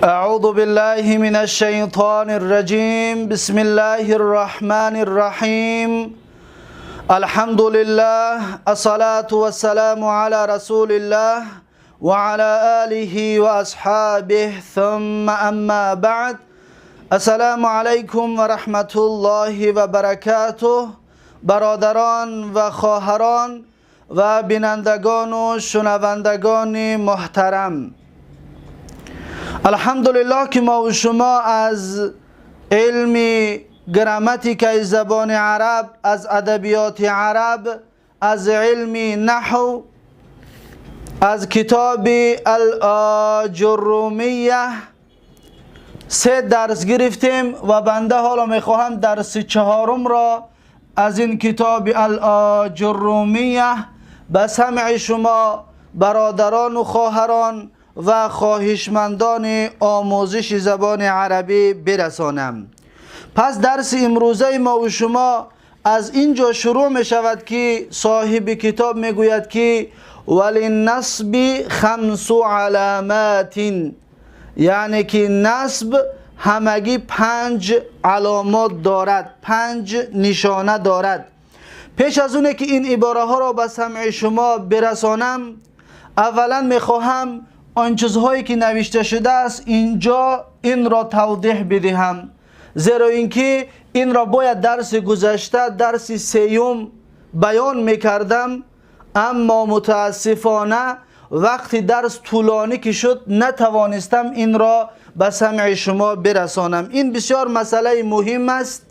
أعوذ بالله من الشيطان الرجيم بسم الله الرحمن الرحيم الحمد لله الصلاة والسلام على رسول الله وعلى آله وأصحابه ثم أما بعد السلام عليكم ورحمة الله وبركاته برادران و خواهران و بینندگان و شنوندگان محترم، الحمدلله که ما و شما از علم گراماتیک زبان عرب، از ادبیات عرب، از علم نحو، از کتاب الآجرومیه 3 درس گرفتیم و بنده حالا میخواهم درس 4 را از این کتاب الآجرومیه به سمع شما برادران و خواهران و خواهشمندان آموزش زبان عربی برسانم. پس درس امروزه ما و شما از اینجا شروع می شود که صاحب کتاب می گوید که وللنصب 5 علامات، یعنی که نصب همگی 5 علامات دارد، 5 نشانه دارد. پیش از اونه که این عباره ها را به سمع شما برسانم، اولا می خواهم آن چیزهایی که نوشته شده است اینجا این را توضیح بدهم، زیرا اینکه این را باید درس گذشته درس 3 بیان میکردم، اما متاسفانه وقتی درس طولانی که شد نتوانستم این را به سمع شما برسانم. این بسیار مسئله مهم است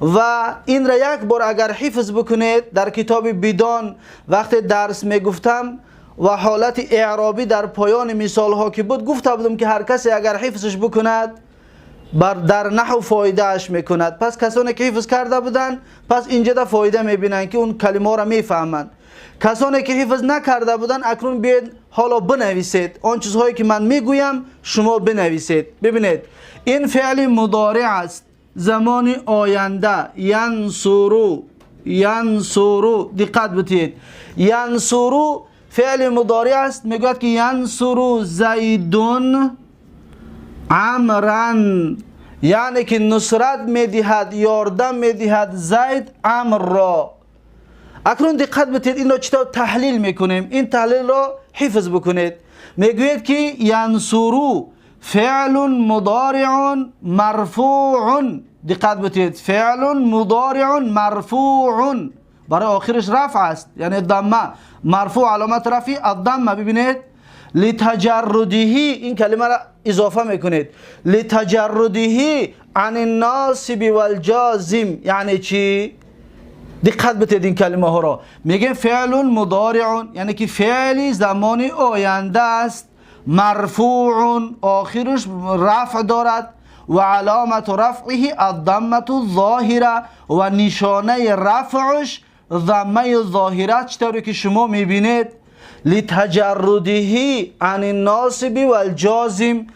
و این را یک بار اگر حفظ بکنید در کتاب بدان وقتی درس میگفتم و حالت اعرابی در پایان مثال ها که بود گفته بودم که هر کسی اگر حفظش بکند در نحو فایده اش میکند. پس کسانی که حفظ کرده بودن پس اینجا ده فایده میبینن که اون کلمه را میفهمند. کسانی که حفظ نکرده بودن اکنون بیاید حالا بنویسید آن چیزهایی که من میگویم شما بنویسید. ببینید این فعل مضارع است، زمان آینده. ینصرو، ینصرو، دقت بدید، ینصرو فعل مضارع است. میگوید که ینصرو زیدون عمرن، یعنی که نصرت میدهد، یاردم میدهد زید عمر را. اکنون دقت بدید این را چطور تحلیل میکنیم، این تحلیل را حفظ بکنید. میگوید که ینصرو فعل مضارع مرفوع، دقت بدید، فعل مضارع مرفوع برای آخرش رفع است، یعنی ضمه، مرفوع علامت رفعی الضمه. ببینید لتجرده، این کلمه را اضافه میکنید، لتجرده عن الناصب والجازم، یعنی چی؟ دقت بدید این کلمه ها را. میگیم فعل مضارع یعنی که فعلی زمان آینده است، مرفوع آخرش رفع دارد و علامت رفعه الضمه الظاهره و نشانه رفعش ضمه ظاهره، چطوری که شما میبینید لتجرده عن الناصب والجازم.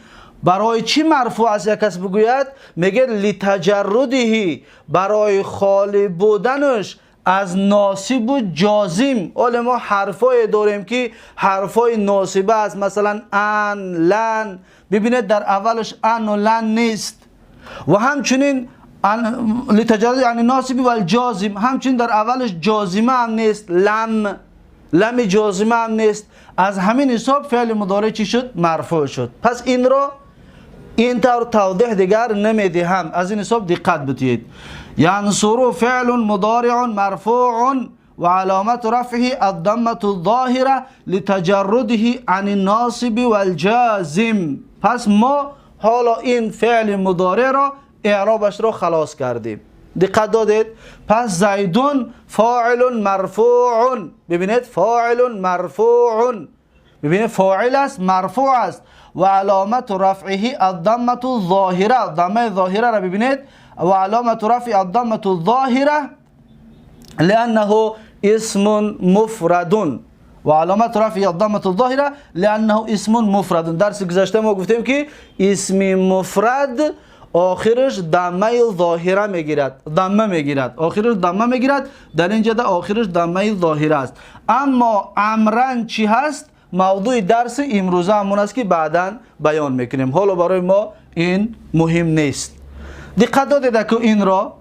برای چی مرفوع است؟ یک کس بگوید میگه لتجرده، برای خالی بودنش از ناصب و جازم. حالا ما حرفای داریم که حرفای ناصبه است، مثلا ان، لن. ببینید در اولش ان و لن نیست. و همچنین لتجرده عن الناصب والجازم، همچنین در اولش جازمه هم نیست، لم، لم جازمه هم نیست. از همین حساب فعل مضارع چی شد؟ مرفوع شد. پس این را این طور توضیح دیگر نمیدهم، از این حساب دقت بدید. ینصر فعل مضارع مرفوع و علامت رفعه الضمه الظاهره لتجرده عن الناصب والجازم. پس ما حالا این فعل مضارع را اعرابش را خلاص کردیم. دقت دادید؟ پس زیدون فاعل مرفوع، ببینید فاعل مرفوع، ببینید فاعل است، مرفوع است و علامت رفعه الضمه الظاهره، ضمه ظاهره را ببینید و علامت رفع الضمه الظاهره لانه اسم مفرد و علامت رفع الضمه الظاهره لانه اسم مفرد. درس گذشته ما گفتیم که اسم مفرد آخرش ضمه ظاهره میگیرد، ضمه میگیرد، آخرش ضمه میگیرد. در اینجا ده آخرش ضمه ظاهره است. اما امرن چی هست؟ موضوع درس امروزه همون است که بعداً بیان میکنیم. حالا برای ما این مهم نیست. دقت دادید که این را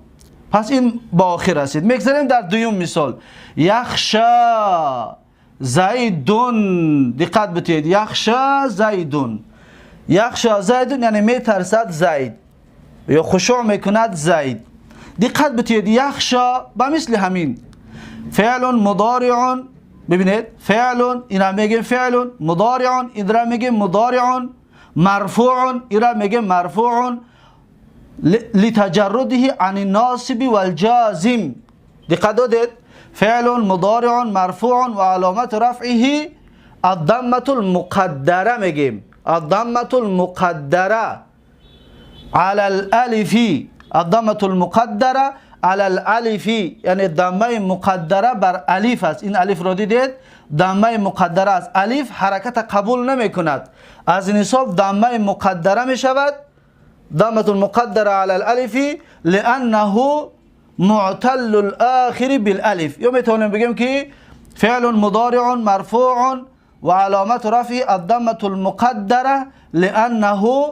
پس این با آخر رسید. میگذاریم در دوم مثال. یخشا زیدون. دقت بتید. یخشا زیدون. یخشا زیدون یعنی میترسد زید یا خشوع میکند زید. دقت بتید. یخشا با مثل همین فعل مضارع. ببینید فعل اینا میگیم فعل مضارع، اینا میگیم مضارع مرفوع، اینا میگیم مرفوع لتجرده عن الناصب والجازم. دقت دادید. فعل مضارع مرفوع و علامت رفعه الضمه المقدره. میگیم الضمه المقدره على الالف. الضمه المقدره على الالف یعنی ضمه مقدره بر الف است. این الف را دیدید ضمه مقدره است. الف حرکت قبول نمی کند، از این حساب ضمه مقدره می شود. ضمه المقدره على الالف لانه معتل الاخر بالالف. یا میتونیم بگیم که فعل مضارع مرفوع و علامت رفعه الضمه المقدره لانه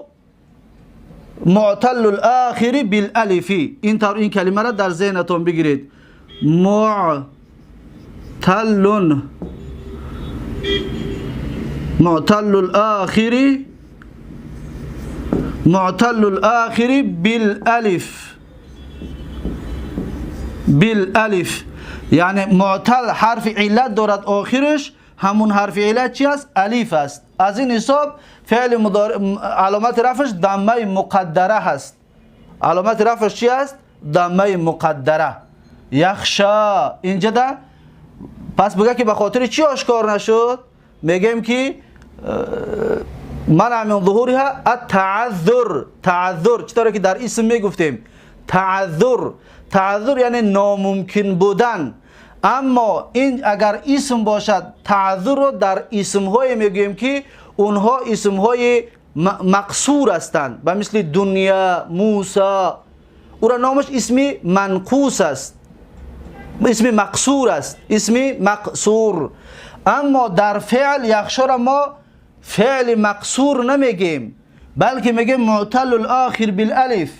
معتل الاخر بالالف. این طور این کلمه را در ذهنتون بگیرید. معتل الاخر بالالف یعنی معتل حرف علت دارد آخرش، همون حرف علت چی است؟ الف است. از این حساب فعل مضارع علامت رفعش ضمه مقدره هست. علامت رفعش چی است؟ ضمه مقدره. یخشا اینجا ده پس بگه که به خاطر چی آشکار نشد؟ میگیم که منع من ظهورها التعذر. تعذر چطوره که در اسم میگفتیم تعذر یعنی ناممکن بودن. اما این اگر اسم باشد تعذر رو در اسم های میگیم که اونها اسم های مقصور هستند، به مثل دنیا، موسی، او را نامش اسم منقوص است، اسم مقصور است، اسم مقصور. اما در فعل یخشا را ما فعل مقصور نمیگیم، بلکه میگیم معتل الاخر بالالف.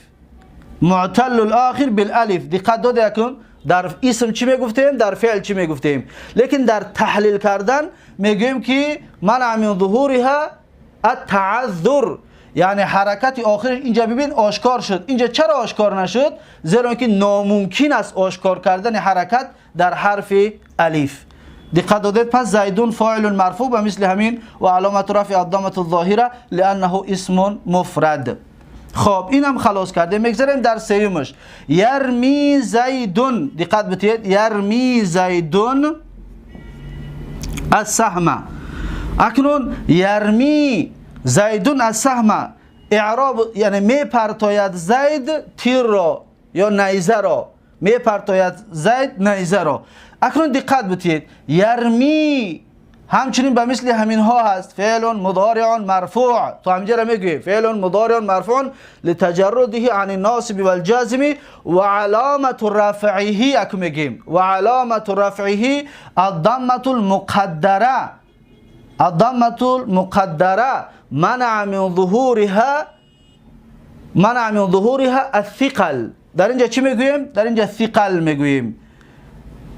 معتل الاخر بالالف. دقت داده کن در اسم چی میگفتیم، در فعل چی میگفتیم، لیکن در تحلیل کردن میگیم که منع من ظهورها التعذر یعنی حرکت آخر. اینجا ببین آشکار شد. اینجا چرا آشکار نشد؟ زیرا که ناممکن است آشکار کردن حرکت در حرف الف. دقت دادید. پس زیدون فاعل مرفوع و مثل همین و علامت رفع الضمه الظاهره لانه اسم مفرد. خب اینم خلاص کردیم. میگذاریم در سیومش. یرمی زیدون. دقت بتید. یرمی زیدون السهم. اکنون یرمی زیدون السهم اعراب یعنی میپرتاید زید تیر را یا نیزه را. میپرتاید زید نیزه را. اکنون دقت بتید. یرمی همچنین به مثل همین ها هست. فعل مضارع مرفوع. تو همینجا را میگویم فعل مضارع مرفوع لتجرده عن الناصب والجازم و علامت رفعه. اكو میگیم و علامت رفعه الضمه المقدره. الضمه المقدره منع من ظهورها الثقل. در اینجا چی میگویم؟ در اینجا ثقل میگویم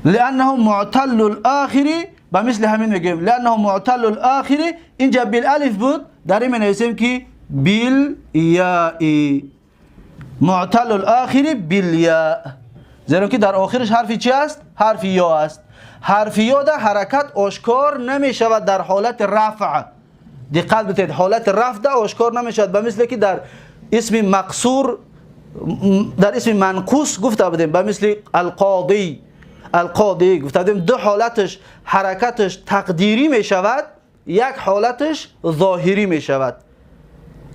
لانه معتل الاخر. با مثل همین میگیم لانه معتل الاخر. اینجا بالالف بود، در این نویسیم که بالیاء. معتل الاخر بالیاء زیرا که در آخرش حرفی چی است؟ حرف یا است. حرف یا در حرکت آشکار نمی شود در حالت رفع. دقت بدید. حالت رفع در آشکار نمی شود، به مثل که در اسم مقصور در اسم منقوص گفته بودیم، به مثل القاضی گفته بودیم دو حالتش حرکتش تقدیری می شود، یک حالتش ظاهری می شود.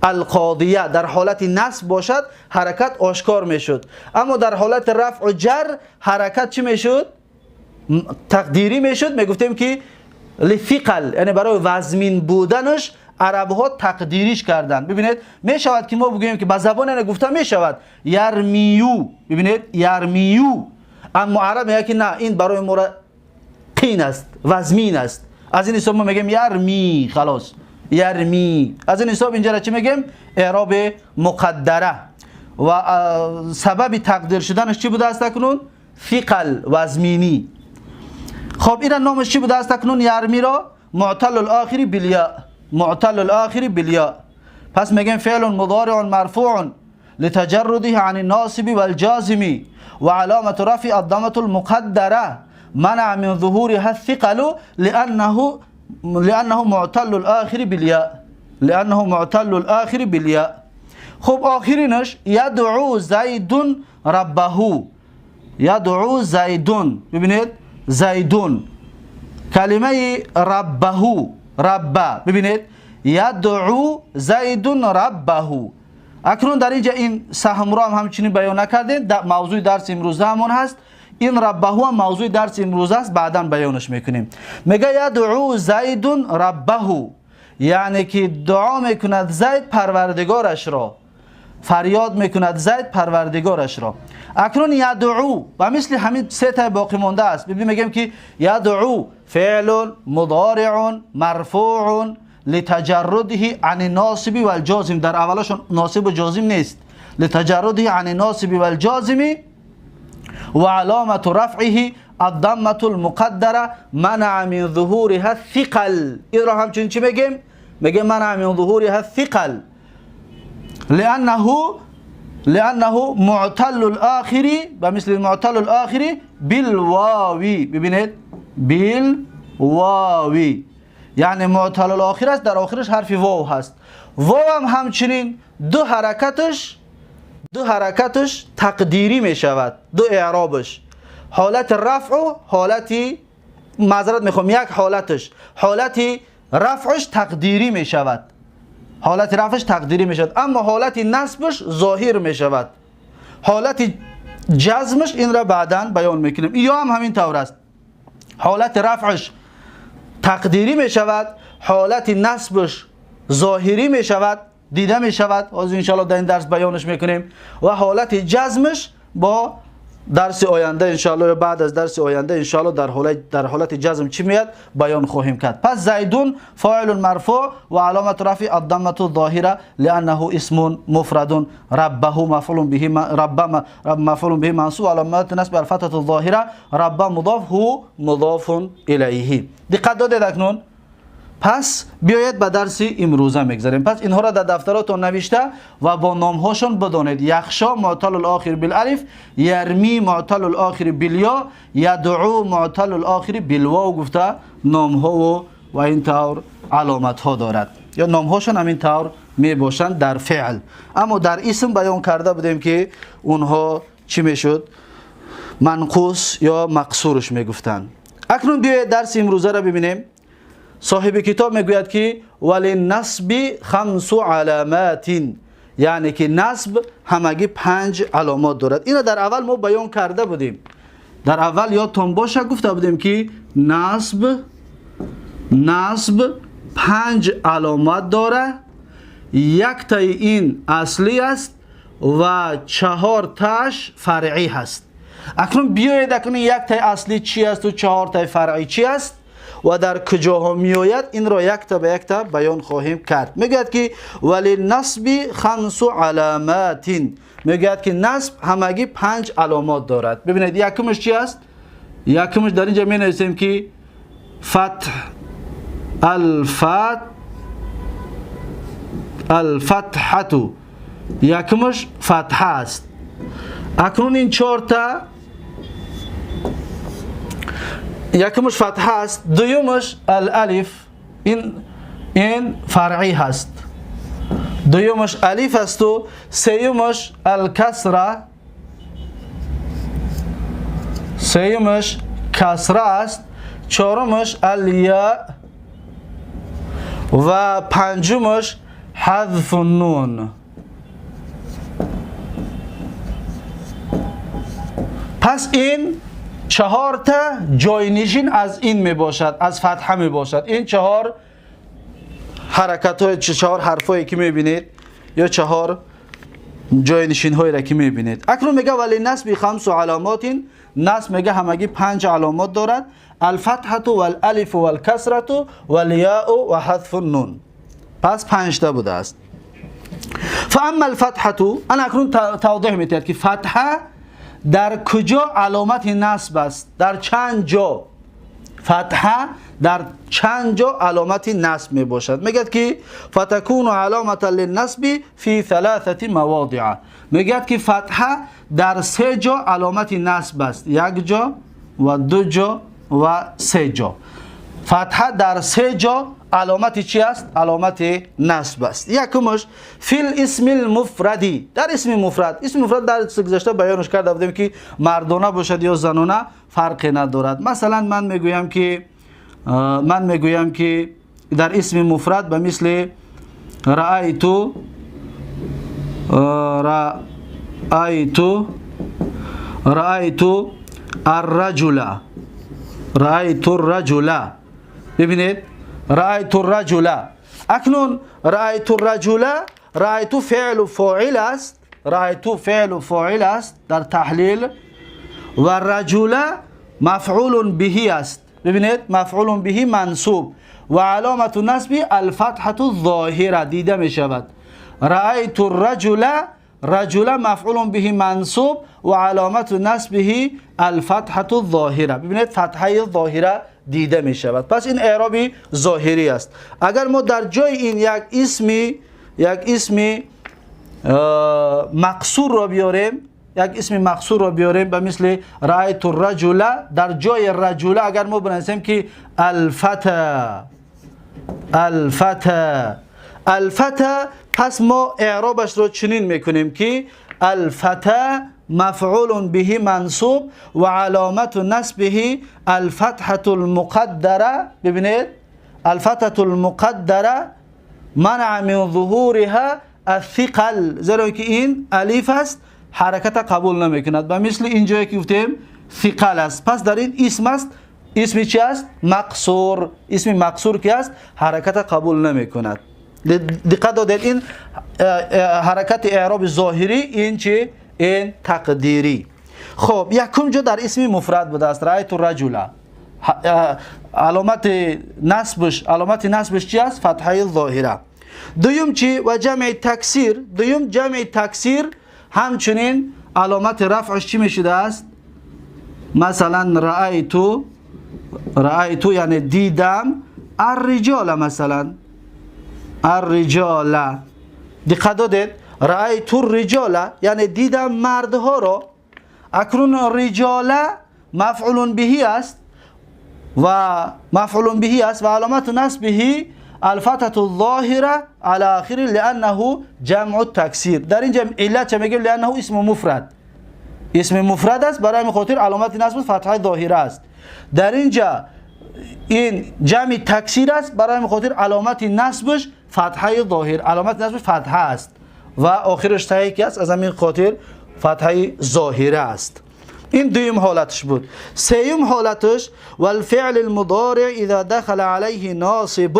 القاضیه در حالت نصب باشد حرکت آشکار می شد، اما در حالت رفع و جر حرکت چی می شد؟ تقدیری می شد. می گفتیم که لثقل یعنی برای وزمین بودنش عرب ها تقدیریش کردن. ببینید می شود که ما بگوییم که به زبان گفته می شود یرمیو. ببینید یرمیو، اما عرب میگه که نه این برای ما قین است، وزمین است. از این حساب ما میگیم یرمی. خلاص یرمی. از این حساب اینجا را چی میگیم؟ اعراب مقدره. و سبب تقدیر شدنش چی بوده است اکنون؟ ثقل وزمینی. خب این نامش چی بوده است اکنون؟ یرمی را معتل الاخری بالیاء. معتل الاخری بالیاء. پس میگیم فعل مضارع مرفوع لتجرده عن الناصب والجازم وعلامة رفع الضمة المقدرة منع من ظهورها الثقل لأنه معتل الآخر بالياء. لأنه معتل الآخر بالياء. خب آخرینش یدعو زیدون ربه. یدعو زیدون. ببینید زیدون کلمه ربه. ربه. ببینید یدعو زیدون ربه. اکنون در اینجا این سهم را هم همچنین بیان نکردیم. موضوع درس امروز همون هست. این ربه هم موضوع درس امروز است، بعدا بیانش میکنیم. میگه یدعو زیدون ربه، یعنی که دعا میکند زید پروردگارش را، فریاد میکند زید پروردگارش را. اکنون یدعو و مثل همین سه تا باقی مانده است. ببین میگیم که یدعو فعل مضارع مرفوع لتجرده عن الناصب والجازم. در اولشون ناصب و جازم نیست. لتجرده عن الناصب والجازم وعلامة رفعه الضمة المقدرة منع من ظهورها الثقل. این را همچنین چی میگیم؟ میگیم منع من ظهورها الثقل لأنه معتل الآخر بمثل المعتل الآخر بالواوی. ببینید بالواوی، یعنی معتل الاخر است، در آخرش حرف واو هست. واو هم همچنین دو حرکتش تقدیری می شود. دو اعرابش، حالت رفع و حالتی معذرت میخوام یک حالت رفعش تقدیری می شود. حالت رفعش تقدیری می شود، اما حالت نصبش ظاهر می شود. حالت جزمش این را بعداً بیان میکنیم. یا هم همین طور است، حالت رفعش تقدیری می شود، حالت نصبش ظاهری می شود، دیده می شود. از انشاءالله در این درس بیانش میکنیم. و حالت جزمش با درس آینده انشاءالله یا بعد از درس آینده انشاءالله در حالت جزم چی میاد بیان خواهیم کرد. پس زیدون فاعل مرفوع و علامت رفع الضمه الظاهره لانه اسم مفرد، ربه مفعول به، رب مفعول به منصوب علامت نصب الفتحه الظاهره، رب مضاف هو مضاف الیه. دقت دادید اکنون؟ پس بیایید به درس امروزه میگذاریم. پس اینها را در دفتراتون نوشته و با نامهاشون بدانید. یخشا معتل الاخر بالالف، یرمی معتل الاخر بالیا، یدعو معتل الاخر بالواو گفته نامها و این طور علامت ها دارد، یا نامهاشون همین طور می باشند در فعل. اما در اسم بیان کرده بودیم که اونها چی میشد؟ منقوص یا مقصورش میگفتند. اکنون بیایید درس امروزه را ببینیم. صاحب کتاب میگوید که ولی نصب 5 علامات، یعنی که نصب همگی 5 علامات دارد. اینو در اول ما بیان کرده بودیم. در اول یادتون باشه گفته بودیم که نصب 5 علامات داره. یک تای این اصلی است و 4 تاش فرعی هست. اکنون بیایید اکنون یک تای اصلی چی است و 4 تای فرعی چی است و در کجاها میآید این را یک تا به یک تا بیان خواهیم کرد. میگوید که ولی نصب 5 علامات، میگوید که نصب همگی 5 علامات دارد. ببینید یکمش چی است؟ یکمش در اینجا می نویسیم که الفتحه، یکمش فتحه است. اکنون این 4 تا، یکمش فتحه است، دویمش الالف، این فرعی هست، دویمش الف است و سیومش الکسره، سیومش کسره است، چهارمش الیا و پنجمش حذف النون. پس این 4 تا جاینشین از این می باشد، از فتحه می باشد. این 4 حرکت های 4 حرف هایی که می بینید یا 4 جاینشین هایی را که می بینید. اکنون میگه ولی نصب 5 علامات، نصب میگه همگی 5 علامات دارد. الفتحة والالف والكسرة والیاء و حذف النون. پس 5 تا بوده است. فاما الفتحة، انا اکنون توضیح میتید که فتحه در کجا علامت نصب است، در چند جا فتحه در چند جا علامت نصب می باشد. میگد که فتكون علامت للنصب فی 3 مواضع. میگد که فتحه در 3 جا علامت نصب است، 1 جا و 2 جا و 3 جا. فتحه در 3 جا علامت چی است؟ علامت نصب است. یکمش فی الاسم المفردی، در اسم مفرد. اسم مفرد در گذشته بیانش کرده بودیم که مردانه باشد یا زنانه فرقی ندارد. مثلا من میگویم که در اسم مفرد به مثل رأیتو رأیت الرجل. ببینید رأیت الرجل، اکنون رأیت الرجل، رأیت فعل و فاعل است، رأیت فعل و فاعل است در تحلیل، و رجل مفعول به است. ببینید مفعول به منصوب و علامت نصب الفتحة الظاهره دیده می شود. رأیت الرجل، رجل مفعول به منصوب و علامت نصبه الفتحة الظاهره. ببینید فتحه ظاهره دیده می شود. پس این اعراب ظاهری است. اگر ما در جای این یک اسم مقصور را بیاریم، به مثل رأیت الرجل، در جای رجل اگر ما بنویسیم که الفتى، پس ما اعرابش را چنین میکنیم که الفتى مفعول به منصوب و علامت نصبه الفتحة المقدره. ببینید الفتحة المقدره منع من ظهورها الثقل، زیرا که این الف است حرکت قبول نمیکند. به مثل اینجایی که گفتیم ثقل است، پس در این اسم است. اسم چی است؟ مقصور. اسم مقصور که است حرکت قبول نمیکند. دقت دادید این حرکت اعراب ظاهری، این چی؟ این تقدیری. خب یکم جا در اسم مفرد بوده است رأیت الرجل، علامت نصبش چی است؟ فتحه ظاهره. دوم چی؟ و جمع تکسیر. دوم جمع تکسیر همچنین علامت رفعش چی میشده است؟ مثلا رأیتو یعنی دیدم الرجال، مثلا الرجال. دقت دادید رأیت الرجال یعنی دیدم مردها را. اکنون رجال مفعول به است و علامت نصبه الفتحة الظاهره على آخره لانه جمع التکسیر. در اینجا علت چه میگیم؟ لانه اسم مفرد است، برای خاطر علامت نصب فتحه ظاهره است. در اینجا این جمع تکسیر است، برای خاطر علامت نصبش فتحه ظاهر، علامت نصب فتحه است و آخرش تایی است، از همین خاطر فتحه ظاهره است. این دویم حالتش بود. سوم حالتش والفعل المضارع اذا دخل عليه ناصب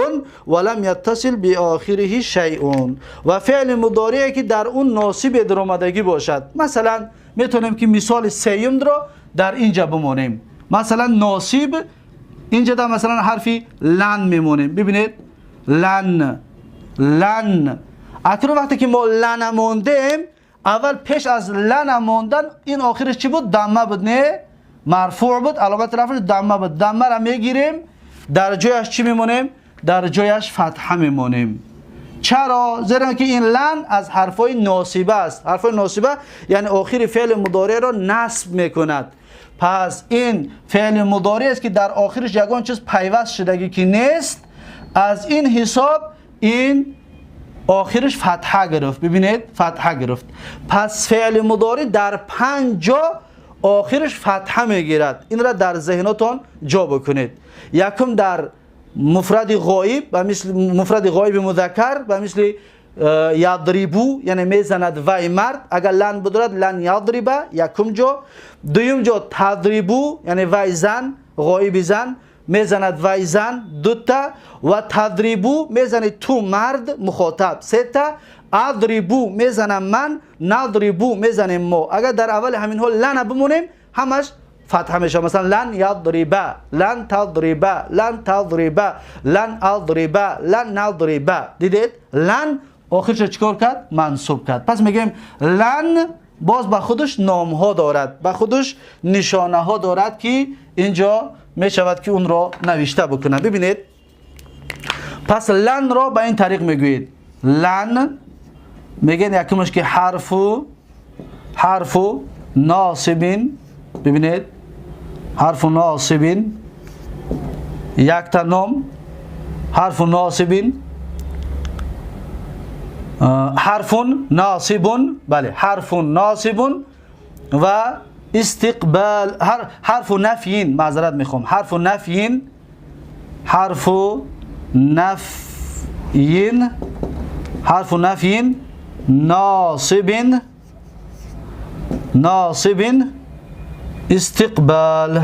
ولم يتصل باخره شيء، و فعل مضارعی که در اون ناصب در آمدگی باشد. مثلا میتونیم که مثال سوم را در اینجا بمونیم. مثلا ناصب اینجا در مثلا حرفی لن میمونیم. ببینید لن. اکنون وقتی که ما لن موندیم، اول پیش از لن موندن این آخرش چی بود؟ دمه بود، نه مرفوع بود، علامت رفعش دمه بود. دمه را میگیریم، در جایش چی میمونیم؟ در جایش فتحه میمونیم. چرا؟ زیرا که این لن از حرفای ناصبه است. حرفای ناصبه یعنی آخر فعل مضارع را نصب میکند. پس این فعل مضارع است که در آخرش یگان چیز پیوست شدگی که نیست، از این حساب این آخرش فتحه گرفت. ببینید فتحه گرفت. پس فعل مضارع در 5 جا آخرش فتحه میگیرد. این را در ذهنتون جا بکنید. یکم در مفرد غایب، و مثل مفرد غایب مذکر، و مثل یضربو یعنی میزند وی مرد، اگر لن بدارد لن یضربه یکم جا. دویم جا تضربو یعنی وی زن، غایب زن میزند وی زن دوتا، و تضربو میزنید تو مرد مخاطب ستا، اضربو میزنم من، نضربو میزنیم ما. اگر در اول همین حال لن بمونیم همش فتحه میشه. مثلا لن یضربه، لن تضربه، لن تضربه، لن اضربه، لن نضربه. دیدید لن آخرش چیکار کرد؟ منصوب کرد. پس میگیم لن باز به خودش نام ها دارد، به خودش نشانه ها دارد که اینجا میشود که اون را نوشته بکنه. ببینید پس لن را به این طریق میگویید. لن میگن یکمش که حرف ناصبین. ببینید حرف ناصبین، یک تا نام حرف ناصبین، حرف ناصبون، بله حرف ناصبون و استقبال حرف نفیین، معذرت میخوام، حرف نفیین، حرف نفیین، حرف نفیین، ناصبین، ناصبین، استقبال.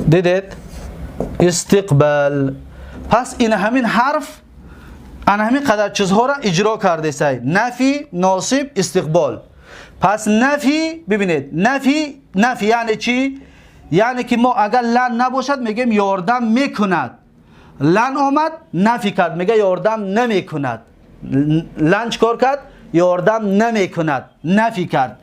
دیدید استقبال. پس این همین حرف انا همین قدر چیزها را اجرا کرده سای. نفی، ناصب، استقبال. پس نفی، ببینید نفی یعنی چی؟ یعنی که ما اگر لن نباشد میگیم یاردم میکند. لن آمد نفی کرد، میگه یاردم نمیکند. لن چکار کرد؟ یاردم نمیکند، نفی کرد.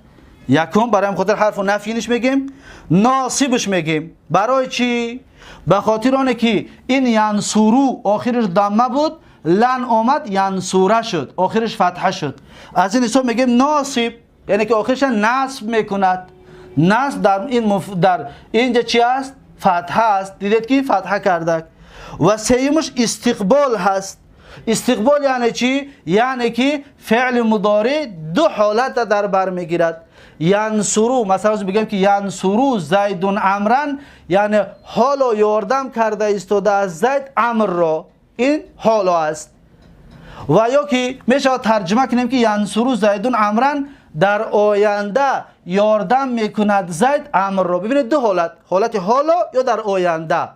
یکم برای خاطر حرف نفیینش میگیم. ناصبش میگیم برای چی؟ به خاطر آنه که این ینصرو آخرش ضمه بود، لن آمد ینصوره شد، آخرش فتحه شد. از این حساب میگیم ناصب، یعنی که آخرش نصب میکند. نصب در اینجا چی است؟ فتحه است. دیدید که فتحه کرده. و سیمش استقبال هست. استقبال یعنی چی؟ یعنی که فعل مضارع دو حالت در بر میگیرد. ینصرو، مثلا بگم که ینصرو زیدون عمرن، یعنی حالا یاردم کرده ایستاده از زید عمر را، این حالا است. و یا که میشه ترجمه کنیم که ینصرو زیدون عمرن، در آینده یاردم میکند زید عمر را. ببینید دو حالت، حالت حالا یا در آینده.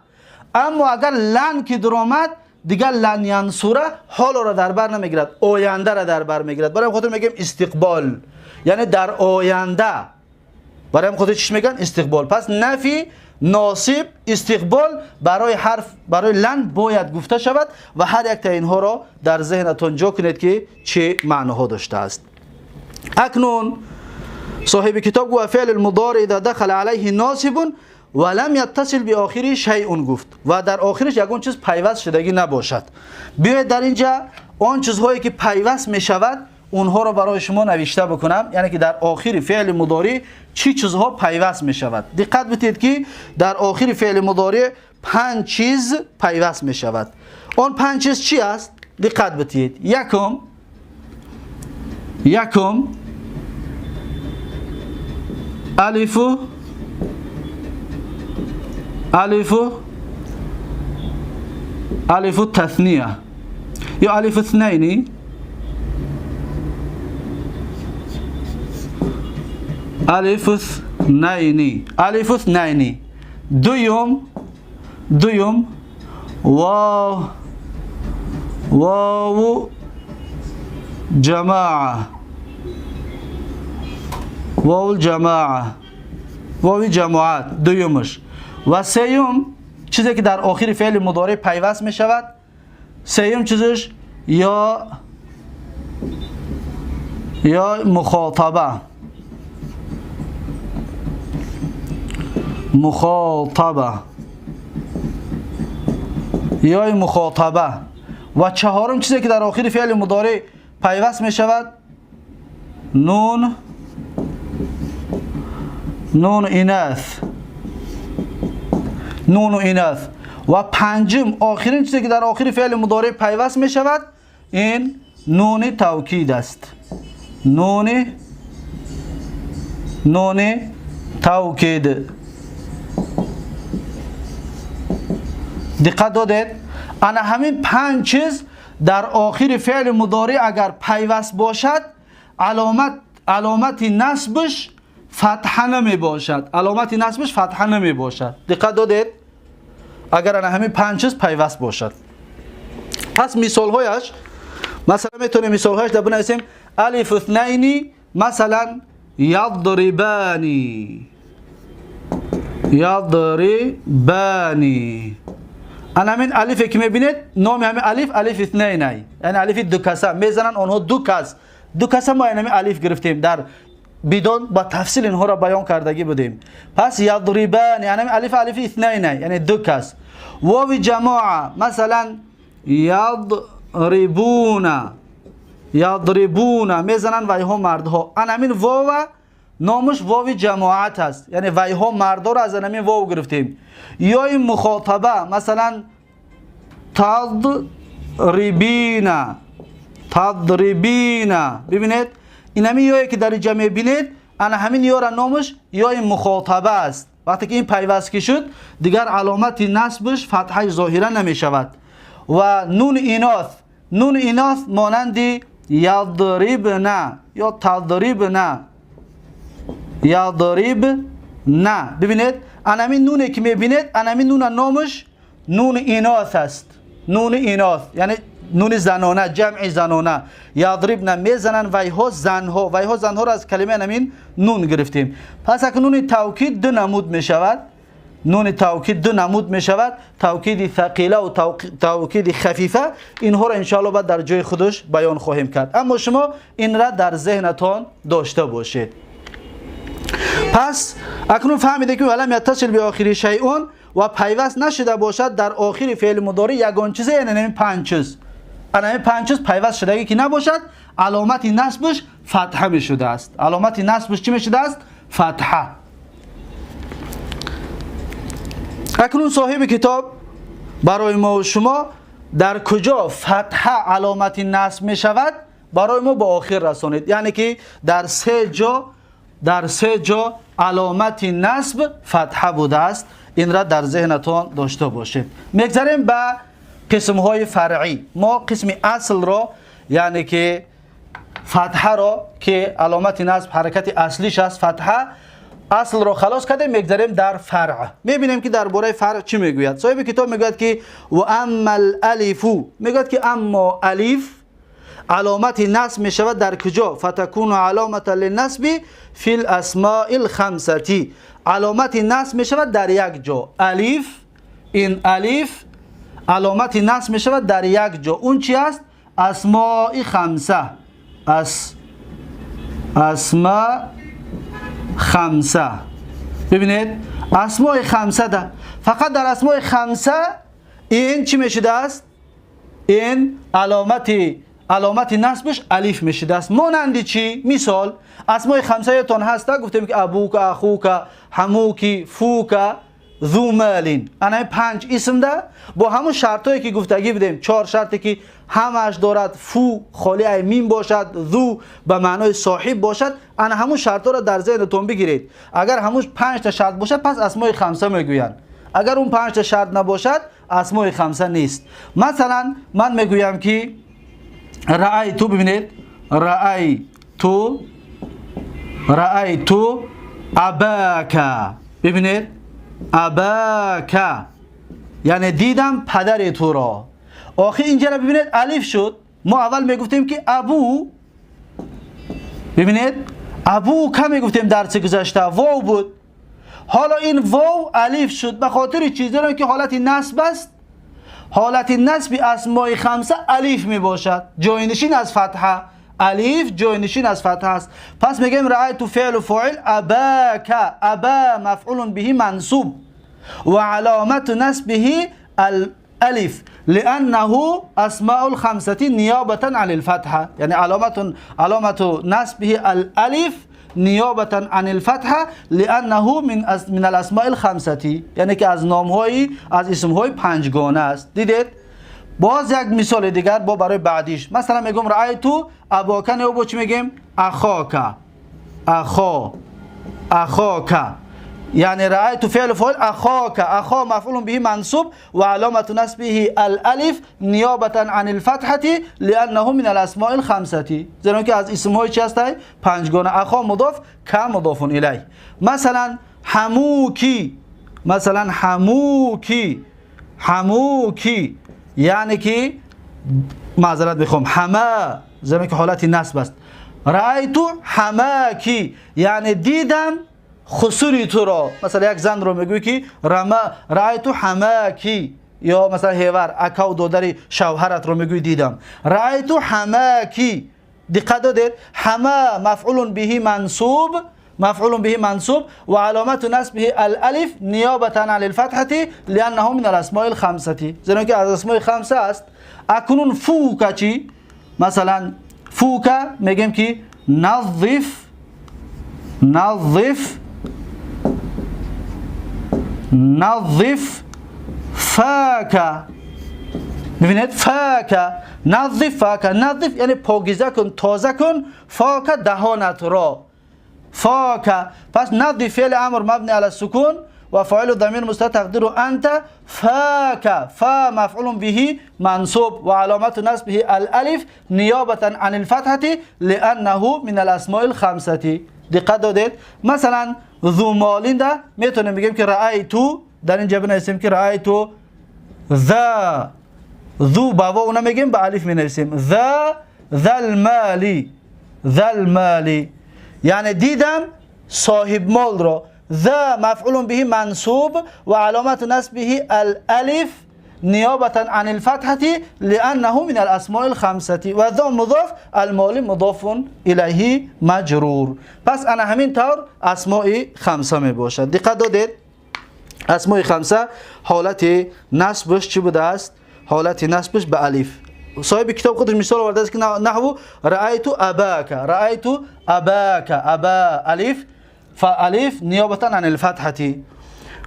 اما اگر لن که در آمد دیگر لن ینصوره حالا را در بر نمیگیرد، آینده را در بر میگیرد. برای خاطر میگیم استقبال، یعنی در آینده. برای خاطر چیش میگن؟ استقبال. پس نفی، ناصب، استقبال برای لن باید گفته شود و هر یک تا اینها را در ذهنتون جا کنید که چه معناها داشته است. اکنون صاحب کتاب گفت فعل المضارع اذا دخل علیه ناصب ولم یتصل بآخری شیء گفت و در آخرش یگون چیز پیوست شدگی نباشد. بیاید در اینجا آن چیزهایی که پیوست می شود اونها رو برای شما نوشته بکنم، یعنی که در آخر فعل مضارع چی چیزها پیوست می شود. دقت بدید که در آخر فعل مضارع 5 چیز پیوست می شود. آن 5 چیز چی است؟ دقت بدید. یکم الف تثنیه یا الف اثنین، الف اثنین. دویم واو جماعه، واو جماعت دویمش. و سیوم چیزی که در آخر فعل مضارع پیوست می شود، سیوم چیزش یا مخاطبه یا مخاطبه. و چهارم چیزی که در آخر فعل مضارع پیوست می شود نون ایناث. و پنجم آخرین چیزی که در آخر فعل مضارع پیوست می شود این نون توکید است. نون توکید. دقت دادید؟ انا همین 5 چیز در آخر فعل مضارع اگر پیوست باشد علامت نصبش فتحه نمی باشد. دقت دادید؟ اگر انا همین 5 چیز پیوست باشد. پس مثال هایش، مثلا میتونیم مثال هایش در بنویسیم الف اثنین مثلا یضربانی، یضربانی. انا همین الف که میبینید نام همین الف اثنین ای، یعنی الف دو کسه میزنن آنها دو کس ما همین الف گرفتیم در بدون با تفصیل اینها را بیان کردگی بودیم. پس یضربان یعنی الف اثنین ای، یعنی دو کس. واو جماعه مثلا یضربون میزنن ویها مردها. انا همین واو نامش واو جماعت است، یعنی ویها مردا را از همین واو گرفتیم. یا این مخاطبه مثلا تضربین، ببینید این همین یایی که در جمع بینید انا همین یا را نامش یا این مخاطبه است. وقتی که این پیوست که شد دیگر علامت نصبش فتحه ظاهره نمی شود. و نون ایناث مانند یضربن یا تضربن، یضربن. ببینید انا همین نونی که میبینید انا همین نون نامش نون ایناث است. نون ایناث یعنی نون زنانه، جمع زنانه. یضربن میزنن ویها زنها را از کلمه همین نون گرفتیم. پس اگه نون توکید دو نمود می شود، توکید ثقیله و توکید خفیفه. اینها را انشاءالله بعد در جای خودش بیان خواهیم کرد، اما شما این را در ذهنتان داشته باشید. پس اکنون فهمیده که ولم یتصل به آخری شیئون و پیوست نشده باشد در آخر فعل مضارع یگان چیزه، یعنی همین پنج چیز. همین پنج چیز پیوست شدگی که نباشد علامت نصبش فتحه می شده است. علامت نصبش چی می شده است؟ فتحه. اکنون صاحب کتاب برای ما و شما در کجا فتحه علامت نصب می شود برای ما به آخر رسانید، یعنی که در سه جا علامت نصب فتحه بوده است. این را در ذهنتان داشته باشید. میگذاریم به قسم های فرعی. ما قسم اصل را یعنی که فتحه را که علامت نصب حرکت اصلیش است فتحه، اصل را خلاص کردیم. میگذاریم در فرع. میبینیم که درباره فرع چی میگوید. صاحب کتاب میگوید که و اما الالف، میگوید که اما الف علامت نصب می شود در کجا؟ فتكون علامت للنصب فی الاسماء الخمسه. علامت نصب می شود در یک جا. الف، این الف علامت نصب می شود در یک جا. اون چی است؟ اسماء خمسه. اسماء خمسه. ببینید اسماء خمسه ده. فقط در اسماء خمسه این چی می شده است؟ این علامت نصبش الف می شده است. مانند چی؟ مثال اسماء خمسه تون هسته، گفتیم که ابوک، اخوک، حموک، فوک، ذو مال. انا پنج اسم ده با همون شرطایی که گفتگی بدیم، چهار شرطی که همش دارد. فو خالی از میم باشد، ذو به معنای صاحب باشد. انا همون شرطا را در ذهنتون بگیرید. اگر همون 5 تا شرط باشد پس اسماء خمسه میگویند. اگر اون 5 تا شرط نباشد اسماء خمسه نیست. مثلا من میگویم که رأیتو، ببینید رأیتو اباک. ببینید اباک یعنی دیدم پدر تو را. آخه اینجا را ببینید الف شد. ما اول میگفتیم که ابو، ببینید ابو که میگفتیم درس گذشته واو بود. حالا این واو الف شد به خاطر چیزی را که حالت نصب است. حالت نصب اسماء خمسه الف می باشد، جاینشین از فتحه. الف جاینشین از فتحه است. پس میگیم رأیت فعل و فاعل اباک، ابا مفعول به منصوب و علامت نصبه الالف لانه اسماء الخمسه نیابه عن الفتحه. یعنی علامت نصبه الالف نیابه عن الفتحه لانه من الاسماء الخمسه، یعنی که از اسمهای پنجگانه است. دیدید؟ باز یک مثال دیگر با برای بعدیش. مثلا میگم رأیتو اباک، نه با چی میگیم؟ اخاک، اخاک. یعنی رأیتو فعل فاعل اخاک، اخا مفعول به منصوب و علامت نصبه الالف نیابه عن الفتحه لانه من الاسماء الخمسه، زیرا که از اسمهای چی هست؟ پنجگانه. اخا مضاف، که مضاف الیه. مثلا حموکی، حموکی یعنی که معذرت بخوام حما، زیرا که حالت نصب است. رأیتو حماکی یعنی دیدم خسوری تو را. مثلا یک زن رو میگوی که رأیتو حماکی، یا مثلا هیور اکا و دادر شوهرت رو میگوی دیدم. رأیتو حماکی. دقت دادید؟ حما مفعول به منصوب، مفعول به منصوب و علامت نصبه الالف نیابة عن الفتحة لانه من الاسماء الخمسة، زیرا که از اسماء خمسه است. اکنون فوکا چی؟ مثلا فوکا میگیم که نظف، نظف، نظف فاکا. ببینید فاکا، نظف فاکا، نظف یعنی پاکیزه کن، تازه کن، فاکا دهانت را. فاکا. پس نظف فعل امر مبنی علی السکون و فاعل ضمیر مستتر تقدیر انت. فاکا، فا مفعول به منصوب و علامت نصبه الالف نیابة عن الفتحة لانه من الاسماء الخمسة. دقت دادید؟ مثلا ذو مالین ده میتونیم بگیم که رأیتو، در اینجا بنویسیم که رأیتو ذا، ذو با واو نمیگیم، با الف مینویسیم ذا، ذا المالی، ذا المالی یعنی دیدم صاحب مال را. ذا مفعول به منصوب و علامت نصبه الالف نیابة عن الفتحة لانه من الاسماء الخمسة و ذا مضاف، المال مضاف الیه مجرور. پس انا همین طور اسماء خمسه می باشد. دقت دادید؟ اسماء خمسه حالت نصبش چی بوده است؟ حالت نصبش به الف. صاحب کتاب خودش مثال آورده است که نحو رأیتو اباک، رأیتو اباک، ابا الف فالف نیابة عن الفتحة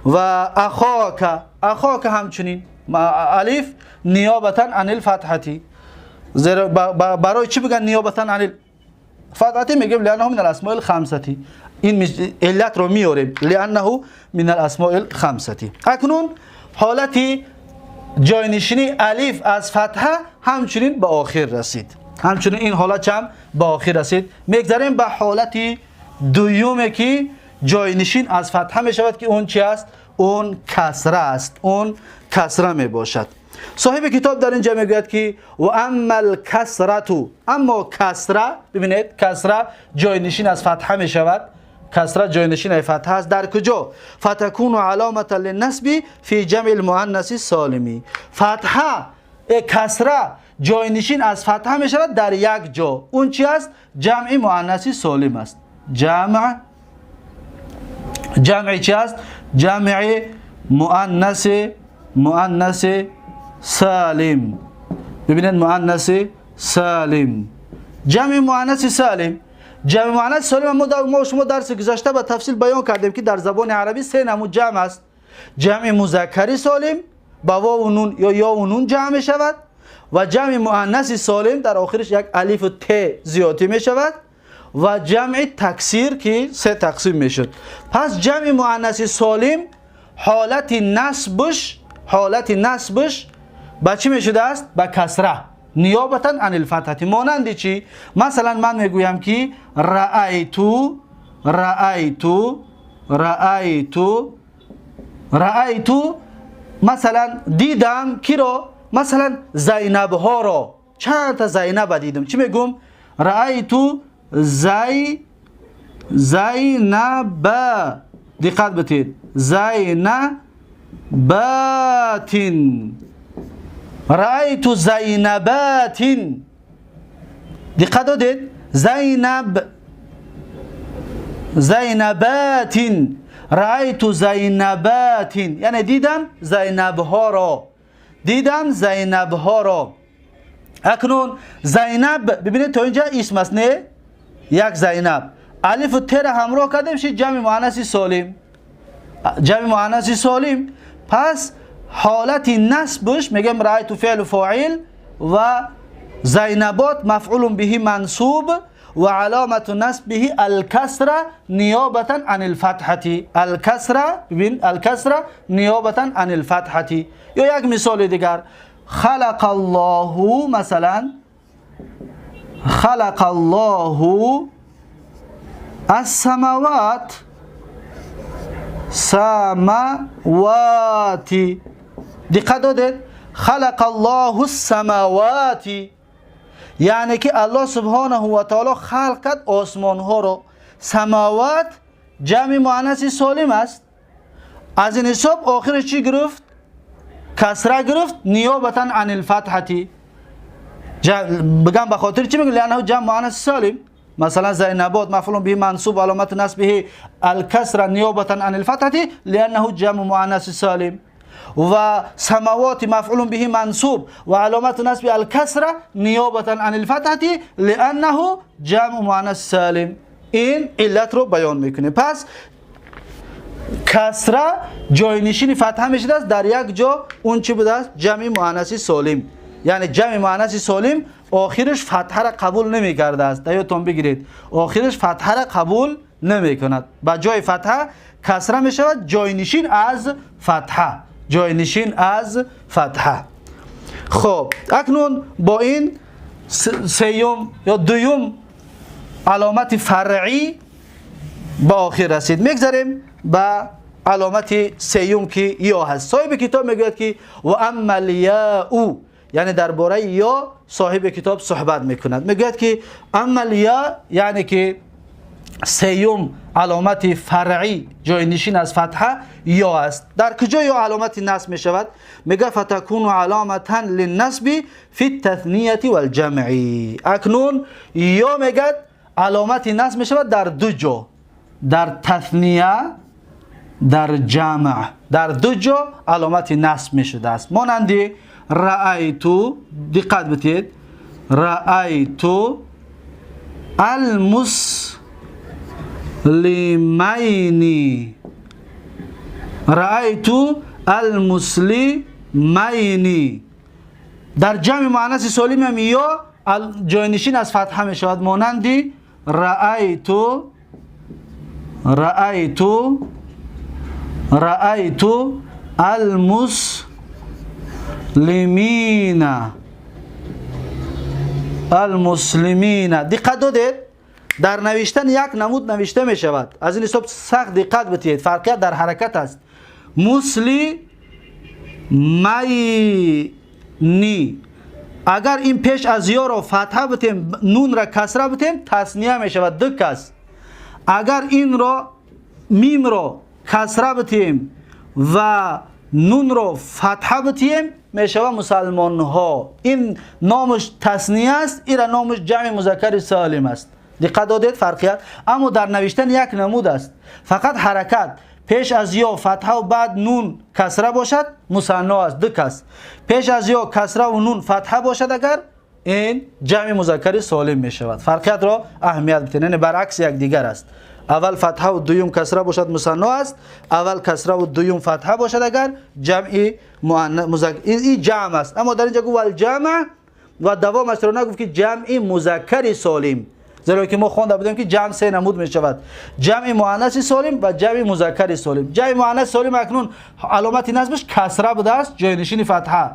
و اخاک، اخاک همچنین الف نیابة عن الفتحة. زیرا برای چی بگن نیابة عن الفتحة؟ میگیم لانه من الاسماء الخمسة. این علت رو میاریم لانه من الاسماء الخمسة. اکنون حالت جاینشینی الف از فتحه همچنین به آخر رسید، همچنین این حالت هم به آخر رسید. میگذاریم به حالت دویومه که جاینشین از فتحه می شود که اون چی است؟ اون کسره است، اون کسره می باشد. صاحب کتاب در اینجا میگوید که و اما الکسرة، اما کسره، ببینید کسره جاینشین از فتحه می شود، کسره جاینشین فتحه است. در کجا؟ فتكون علامة للنصب فی جمع المؤنث السالمی. فتحه کسره جاینشین از فتحه می شود در یک جا، اون چی است؟ جمع مؤنث سالم است. جمع چی است؟ جمع مؤنث سالم. ببینید مؤنث سالم، جمع مؤنث سالم. جمع مؤنث سالم ما شما درس گذشته به تفصیل بیان کردیم که در زبان عربی سه نمود جمع است. جمع مذکر سالم با واو و نون یا یا و نون جمع می شود و جمع مؤنث سالم در آخرش یک الف و ت زیادتی می شود و جمع تکسیر که سه تقسیم می شد. پس جمع مؤنث سالم حالت نصبش با چی می شده است؟ با کسره نیابة عن الفتحة. مانند چی؟ مثلا من میگویم که رأیتو، مثلا دیدم کی را؟ مثلا زینب ها را، چند تا زینب دیدم. چی میگم؟ رأیتو زینب. دقت بتید، زینبات، رأیتو زینبات. دقت دادید؟ زینبات، رأیتو زینبات یعنی دیدم زینب ها را، دیدم زینب ها را. اکنون زینب ببینید تا اینجا اسم است، نه؟ یک زینب الف و ت را همراه کردیم شد جمع مؤنث سالم، جمع مؤنث سالم. پس حالت نصبش میگم رأیتو فعل و فاعل و زینبات مفعول به منصوب و علامت نصبه الکسره نیابة عن الفتحة. الکسره، ببین الکسره نیابة عن الفتحة. یا یک مثال دیگر، خلق الله، مثلا خلق الله السماوات، سماواتی. دقت دادید؟ خلق الله السماوات یعنی که الله سبحانه و تعالی خلق کرد آسمان ها رو. سماوات جمع مؤنث سالم است. از این حساب آخرش چی گرفت؟ کسره گرفت نیابتا عن الفتحتی. بگم به خاطر چی میگم؟ لانه جمع مؤنث سالم. مثلا زینبات مفعول به منصوب علامت نصبه الکسره نیابتا عن الفتحه لانه جمع مؤنث سالم. و سماوات مفعول به منصوب و علامت نصب الکسره نیابتا عن الفتحه لانه جمع مؤنث سالم. این علت رو بیان میکنه. پس کسره جاینشین فتحه میشه است در یک جا. اون چی بوده است؟ جمع مؤنث سالم. یعنی جمع مؤنث سالم آخرش فتحه را قبول نمی کرده است. یادتون بگیرید آخرش فتحه را قبول نمی کند. با جای فتحه کسره می شود جاینشین از فتحه. جاینشین از فتحه. خب اکنون با این سیوم یا دوم علامت فرعی با آخر رسید. میگذاریم به علامت سیوم که یا هست. صاحب کتاب میگوید که و اما الیاء، یعنی درباره یا صاحب کتاب صحبت میکند. میگوید که اما الیاء یعنی که سیوم علامت فرعی جای نشین از فتحه یا است. در کجا یا علامت نصب می شود؟ میگه فتکون علامتا للنصب فی التثنیه والجمع. اکنون یا میگه علامت نصب می شود در دو جا، در تثنیه در جمع. در دو جا علامت نصب می شده است. مانند رأیتو، دقت بتید، رأیتو المسلمین، رأیتو المسلمین. در جمع مؤنث سالم هم یا جاینشین از فتحه می شود. مانند رأیتو المسلمین. دقت دادید؟ در نوشتن یک نمود نوشته می شود. از این حساب سخت دقت بتید. فرقیت در حرکت است. مسلمینی. اگر این پیش از یا را فتحه بتیم نون را کسره بتیم تثنیه می شود دو کس. اگر این را میم را کسره بتیم و نون را فتحه بتیم می شود مسلمان ها. این نامش تثنیه است، این را نامش جمع مذکر سالم است. دقت دادید فرقیت؟ اما در نوشتن یک نمود است. فقط حرکت پیش از یا فتحه و بعد نون کسره باشد مثنی است، دو کس. پیش از یا کسره و نون فتحه باشد اگر این جمع مذکر سالم می شود. فرقیت را اهمیت بدید. یعنی برعکس یک دیگر است. اول فتحه و دوم کسره باشد مثنی است، اول کسره و دوم فتحه باشد اگر جمع مذکر. این جمع است. اما در اینجا گفت جمع و دوامش را نگفت که جمع مذکر سالم. زیرا که ما خوانده بودیم که جمع سه نمود می شود: جمع مؤنث سالم و جمع مذکر سالم. جمع مؤنث سالم اکنون علامت نصبش کسره بوده است، جای نشین فتحه.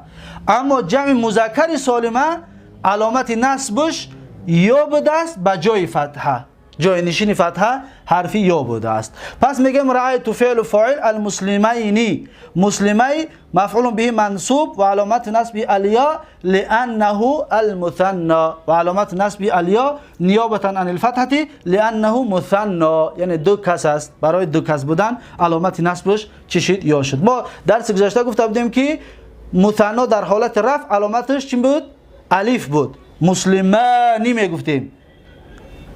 اما جمع مذکر سالم علامت نصبش یا بوده است به جای فتحه، جای نشین فتحه حرف یا بوده است. پس میگم رأیت فعل و فاعل المسلمین. مسلمی مفعول به منصوب و علامت نصب الیا لانه المثنى و علامت نصب الیا نیابتا عن الفتحه لانه مثنى، یعنی دو کس است. برای دو کس بودن علامت نصبش چی شد؟ یا شد. ما درس گذشته گفته بودیم که مثنى در حالت رفع علامتش چی بود؟ الف بود. مسلمانی میگفتیم،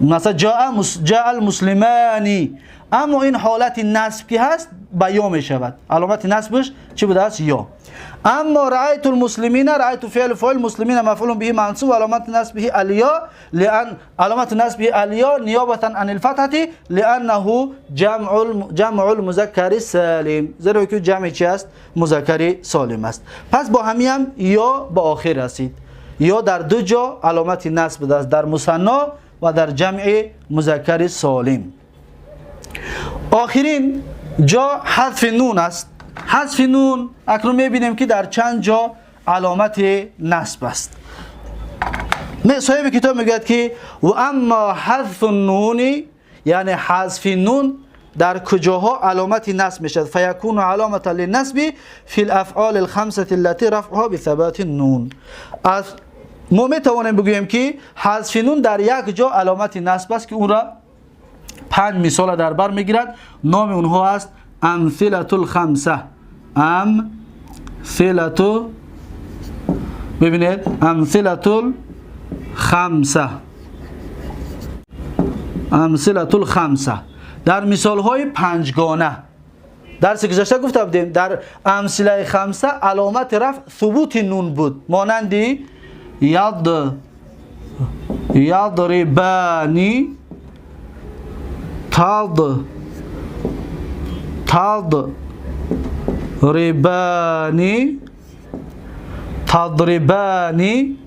مثلا جاء المسلمانی. اما این حالت نصب که هست با یا می شود، علامت نصبش چی بوده است؟ یا. اما رأیت المسلمین، رأیت فعل فاعل مسلمین مفعول به منصوب علامت نصبه الیا علامت نصبه الیا نیابتا عن الفتحه لانه جمع المذکر سالم، زیرا که جمع چی است؟ مذکر سالم است. پس با همین هم یا با آخر رسید. یا در دو جا علامت نصب بوده است، در مثنی و در جمع مذکر سالم. آخرین جا حذف نون است. حذف نون اکنون میبینیم که در چند جا علامت نصب است. صاحب کتاب میگوید که و اما حذف النون، یعنی حذف نون در کجاها علامت نصب میشد؟ فیکون علامت للنصب فی الافعال الخمسه التي رفعها بثبات النون. از ما می توانیم بگوییم که حذف نون در یک جا علامت نصب است که اون را 5 مثال در بر میگیرد. نام اونها است امثله الخمسه. امثله، ببینید امثله الخمسه، امثله الخمسه در مثال های 5 گانه. درس گذشته گفته بودیم در امثله خمسه علامت رفع ثبوت نون بود، مانندی یضربانی، تضربانی، تضربانی،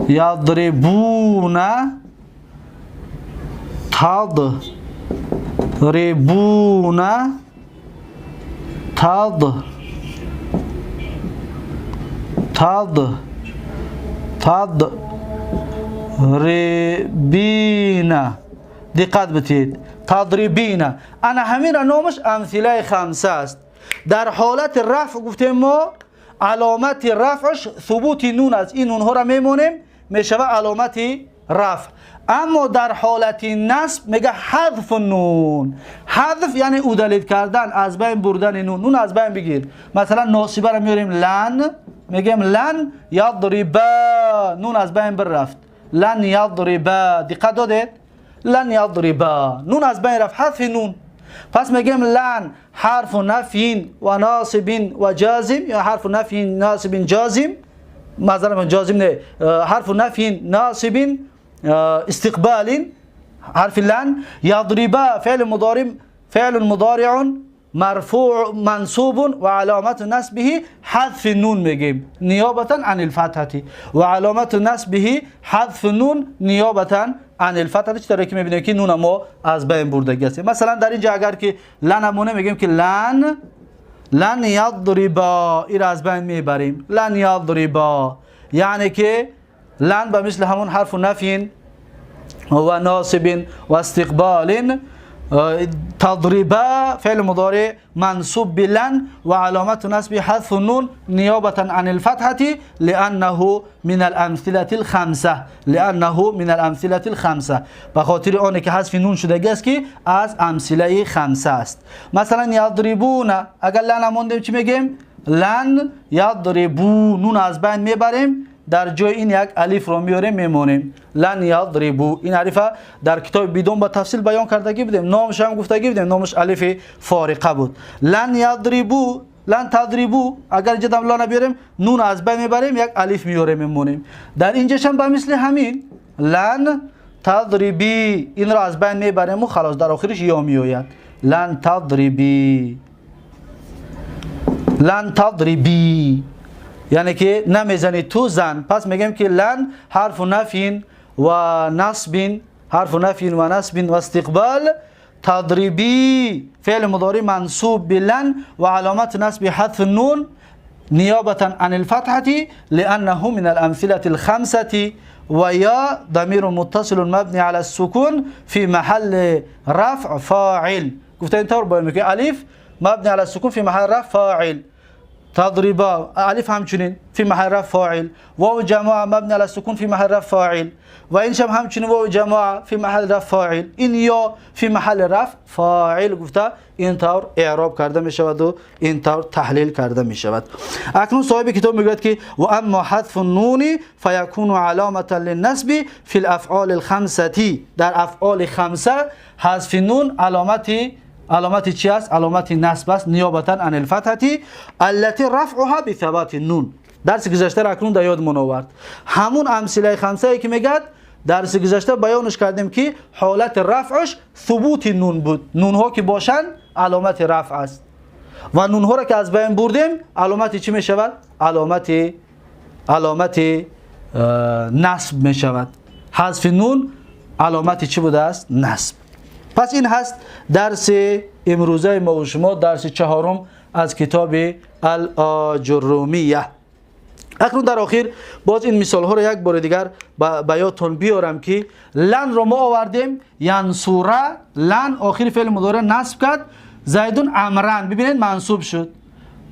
یضربون، تضربون، تضربین. دقت بتید تضربین، انا همین نامش امثله خمسه است. در حالت رفع گفتیم ما علامت رفعش ثبوت نون است، این اونها را میمونیم میشوه علامت رفع. اما در حالت نصب میگه حذف نون. حذف یعنی اودلید کردن، از بین بردن نون. نون از بین بگیر. مثلا ناصبه را میاریم لن، میگیم لن یضربا، نون از بین بر رفت. لن یضربا، دقت دادید؟ لن یضربا، نون از بین رفت، حذف نون. پس میگیم لن حرف نفی و ناصب و جازم، یا حرف نفی ناصب جازم، مثلا جازم نه، حرف نفی ناصب استقبال، حرف لن. یضربا فعل مضارع مرفوع منصوب و علامت نصبه حذف نون میگیم نیابتا عن الفتحه، و علامت نصبه حذف نون نیابتا عن الفتحه. چطوره که میبینیم که نون ما از بین بردگی است. مثلا در اینجا اگر که لن همونه میگیم که لن یضربا، این از بین میبریم. لن یضربا یعنی که لن به مثل همون حرف نفی و ناصب و استقبال. تضربا فعل مضارع منصوب بلن و علامت نصب حذف النون نیابتا عن الفتحه لانه من الامثله الخمسه، لانه من الامثله الخمسه، به خاطر آنه که حذف نون شده است که از امثله خمسه است. مثلا یضربون، اگر لن موندیم چی میگیم؟ لن یضربو، نون از بین میبریم، در جای این یک الف رو میاریم میمونیم. لن یضربو، این الف در کتاب بیدون با تفصیل بیان کردگی بودیم، نامش هم گفتگی بودیم، نامش الف فارقه بود. لن یضربو، لن تضربو، اگر جدم لا نبیاریم نون از بین میبریم، یک الف میاریم میمونیم. در اینجاش هم به مثل همین لن تضربی، این را از بین میبریم و خلاص در آخرش یا میآید. لن تضربی، لن تضربی یعنی که نمیزنی تو زن. پس میگیم که لن حرف نفی و نصب، حرف نفی و نصب و استقبال. تضربی فعل مضارع منصوب بلن و علامت نصب حذف النون نیابتا عن الفتحه لانه من الامثله الخمسه، و یا ضمیر متصل مبنی على السکون في محل رفع فاعل. گفته اینطور باید که الف مبنی على السکون في محل رفع فاعل. تضربا الف همچنین فی محل رفع فاعل، واو جماعه مبنی علی السکون فی محل رفع فاعل، و این شم همچنین واو جماعه فی محل رفع فاعل. این یا فی محل رفع فاعل گفته اینطور اعراب کرده می شود و اینطور تحلیل کرده می شود. اکنون صاحب کتاب میگوید که و اما حذف النون فیکون علامه للنصب فی الافعال الخمسه، در افعال خمسه حذف نون علامت چی است؟ علامت نصب است نیابتا عن الفتحه التي رفعها بثبات النون. درس گذشته را اکنون در یادمون آورد. همون امثله خمسه ای که میگد درس گذشته بیانش کردیم که حالت رفعش ثبوت نون بود. نون ها که باشن علامت رفع است و نون ها را که از بین بردیم علامت چی می شود؟ علامت نصب می شود. حذف نون علامت چی بوده است؟ نصب. پس این هست درس امروزه ما و شما، درس چهارم از کتاب الاجرومیه. اکنون در آخر باز این مثال ها را یک بار دیگر به یادتون بیارم که لن رو ما آوردیم، ینصوره، لن آخر فعل مضارع نصب کرد، زیدون امرن، ببینید منصوب شد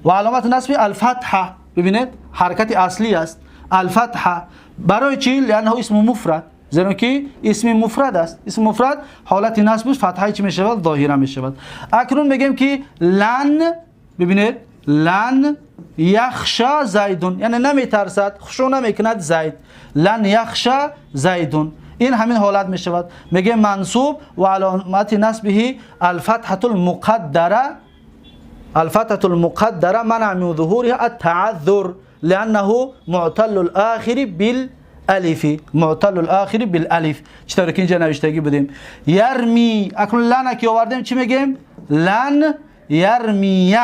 و علامت نصب الفتحه، ببینید حرکت اصلی است. الفتحه برای چی؟ لانه اسم مفرد، زیرا که اسم مفرد است. اسم مفرد حالت نصبش فتحه چی میشود؟ ظاهره میشود. اکنون میگیم که لن، ببینید لن یخشا زیدون، یعنی نمیترسد، خشوع نمیکند زید. لن یخشا زیدون، این همین حالت میشود. میگه منصوب و علامت نصبه الفتحه المقدره. الفتحه المقدره منع من ظهورها التعذر لانه معتل الاخر بالالف. معتل الاخر بالالف. چطور که اینجا نوشتگی بودیم یرمی. اکنون لن که آوردیم چی میگیم؟ لن یرمیه.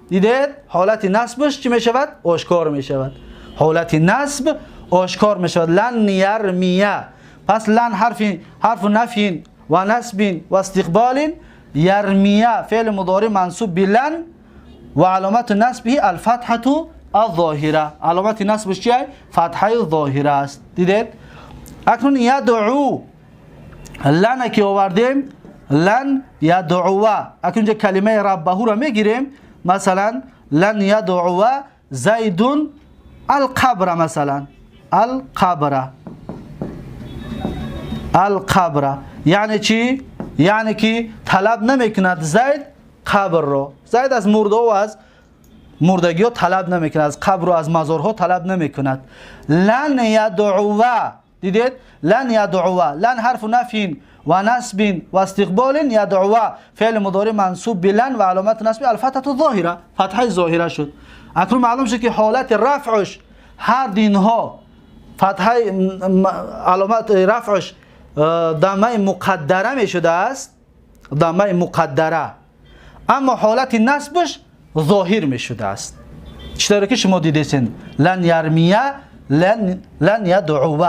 دیدید حالت نصبش چی میشود؟ آشکار میشود. حالت نصب آشکار میشود. لن یرمیه. پس لن حرف نفی و نصب و استقبال. یرمیه فعل مضارع منصوب بلن و علامت نصبه الفتحه الظاهره. علامت نصبش چیه؟ فتحه ظاهره است. دیدید؟ اکنون یدعو، لن که آوردیم لن یدعو، اکنون کلمه ربه را میگیریم. مثلا لن یدعو زید القبر، مثلا القبر. القبر یعنی چی؟ یعنی که طلب نمیکند زید قبر رو. زید از مرده و از مردگی ها طلب نمیکند، از قبر و از مزارها طلب نمیکند. لن یدعو، دیدید؟ لن یدعو، لن حرف نفی و نصب و استقبال. یدعو فعل مضارع منصوب بلن و علامت نصب الفتحه الظاهره، فتحه ظاهره شد. اکنون معلوم شد که حالت رفعش هر دینها فتحه، علامت رفعش ضمه مقدره می شده است، ضمه مقدره، اما حالت نصبش ظاهر می شده است. چطوری که شما دیدین لن یرمیه لن یدعو.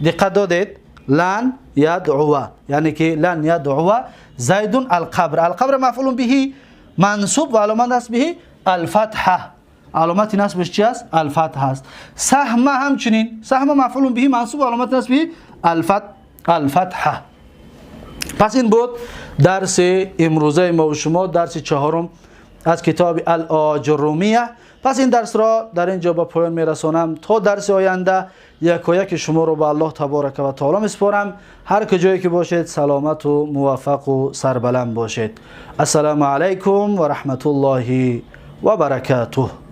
دقت دادید؟ لن یدعو یعنی که لن یدعو زید القبر. القبر مفعول به منصوب و علامت نصبه الفتحه. علامت نصبش چی است؟ الفتحه است. سهم همچنین، سهم مفعول به منصوب و علامت نصبه الفتحه. پس این بود درس امروزه ما و شما، درس چهارم از کتاب الاجرومیه. پس این درس را در اینجا به پایان میرسانم. تا درس آینده یک و یک شما رو به الله تبارک و تعالی میسپارم. هر کجایی که باشید سلامت و موفق و سربلند باشید. السلام علیکم و رحمت الله و برکاته.